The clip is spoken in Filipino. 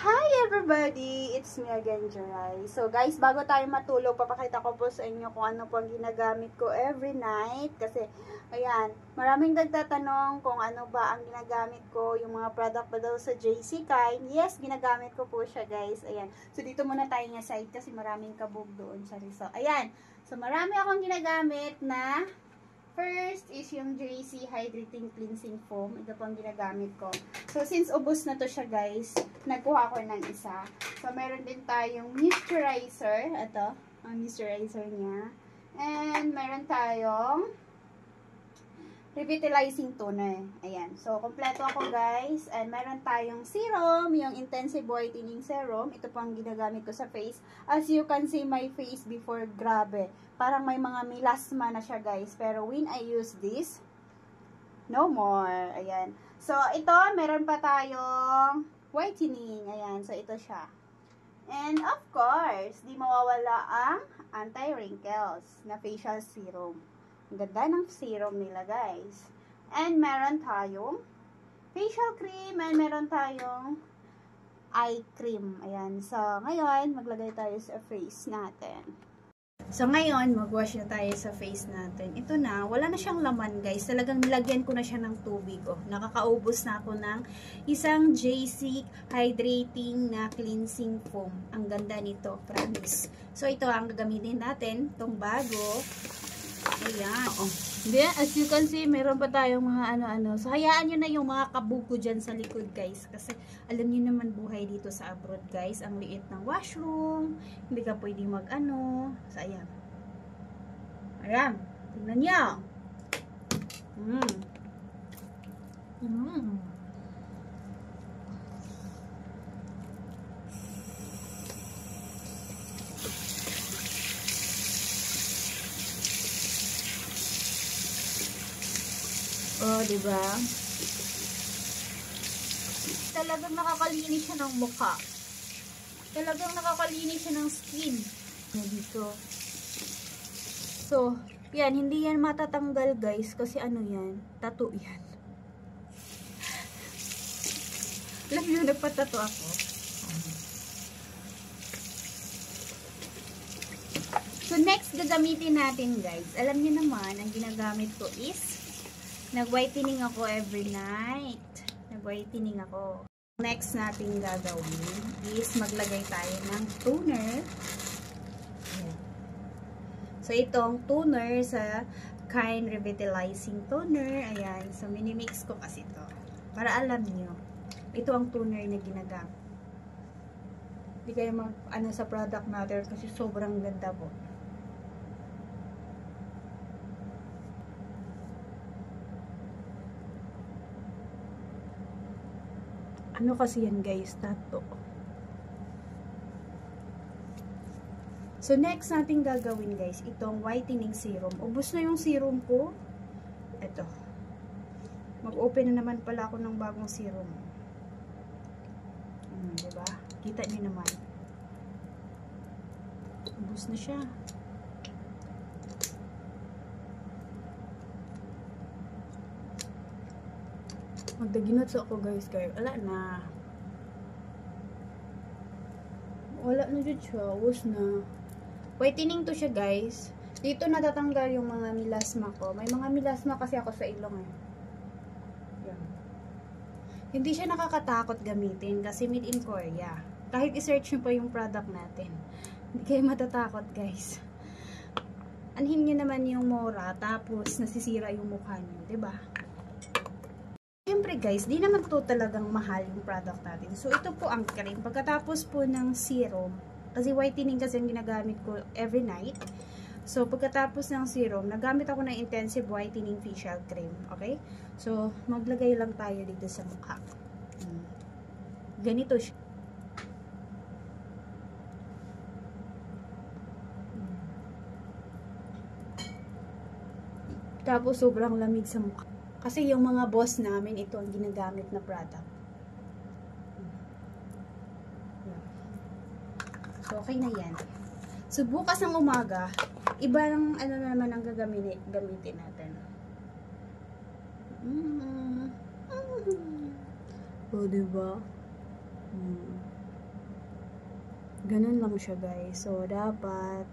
Hi everybody! It's me again, Jeray. So guys, bago tayo matulog, papakita ko po sa inyo kung ano po ang ginagamit ko every night. Kasi, ayan, maraming nagtatanong kung ano ba ang ginagamit ko, yung mga product ba daw sa JC Kind. Yes, ginagamit ko po siya guys. Ayan. So dito muna tayo nga side kasi maraming kabog doon sa Rizal. Ayan. So marami akong ginagamit na first is yung JC Hydrating Cleansing Foam. Ito po ang ginagamit ko. So, since ubos na to siya guys, nagkuha ko ng isa. So, meron din tayong moisturizer. Ito, ang moisturizer niya. And, meron tayong revitalizing toner. Ayan. So, kompleto ako guys. And meron tayong serum, yung Intensive Whitening Serum. Ito po ang ginagamit ko sa face. As you can see, my face before, grabe. Parang may mga melasma na siya guys. Pero when I use this, no more. Ayan. So, ito, meron pa tayong whitening. Ayan. So, ito siya. And of course, di mawawala ang anti-wrinkles na facial serum. Ang ganda ng serum nila, guys. And meron tayong facial cream and meron tayong eye cream. Ayan. So, ngayon, maglagay tayo sa face natin. So, ngayon, mag-wash na tayo sa face natin. Ito na, wala na siyang laman, guys. Talagang nilagyan ko na siya ng tubig. Oh. Nakakaubos na ako ng isang JC Hydrating na Cleansing Foam. Ang ganda nito, promise. So, ito ang gagamitin natin. Itong bago. Ayan. Oh. Then, as you can see, meron pa tayong mga ano-ano. So, hayaan nyo na yung mga kabuko dyan sa likod, guys. Kasi, alam nyo naman buhay dito sa abroad, guys. Ang liit ng washroom. Hindi ka pwede mag-ano. So, ayan. Ayan. Tingnan nyo. Oh, diba? Talagang nakakalinis siya ng mukha. Talagang nakakalinis siya ng skin. Dito. So, yan. Hindi yan matatanggal, guys. Kasi ano yan? Tattoo yan. Alam nyo, nagpatattoo ako. So, next gagamitin natin, guys. Alam nyo naman, ang ginagamit ko is nag-whitening ako every night. Nag-whitening ako. Next natin gagawin is maglagay tayo ng toner. Ayan. So, itong toner sa Kind Revitalizing Toner. Ayan. So, minimix ko kasi ito. Para alam nyo, ito ang toner na ginagamit. Hindi kayo mag-ano sa product natin kasi sobrang ganda po. Ano kasi yan guys, tattoo. So next natin gagawin guys, itong whitening serum. Ubos na yung serum ko. Ito. Mag-open na naman pala ako ng bagong serum. Diba? Kita niyo naman. Ubos na siya. Magdaginot sa ako guys kayo. Wala na. Wala na dyan siya. Ubos na. Whitening to siya guys. Dito natatanggal yung mga melasma ko. May mga melasma kasi ako sa ilong eh. Yan. Hindi siya nakakatakot gamitin kasi made in Korea. Kahit i-search nyo pa yung product natin. Hindi kayo matatakot guys. Anhin nyo naman yung mura tapos nasisira yung mukha nyo. Diba? Siyempre guys, di naman to talagang mahal yung product natin. So, ito po ang cream. Pagkatapos po ng serum, kasi whitening kasi ang ginagamit ko every night. So, pagkatapos ng serum, nagamit ako ng Intensive Whitening Facial Cream. Okay? So, maglagay lang tayo dito sa mukha. Ganito siya. Tapos, sobrang lamig sa mukha. Kasi yung mga boss namin, ito ang ginagamit na product. So, okay na yan. So, bukas ng umaga, ibang ano naman ang gamitin natin. O, diba? Ganun lang siya guys. So, dapat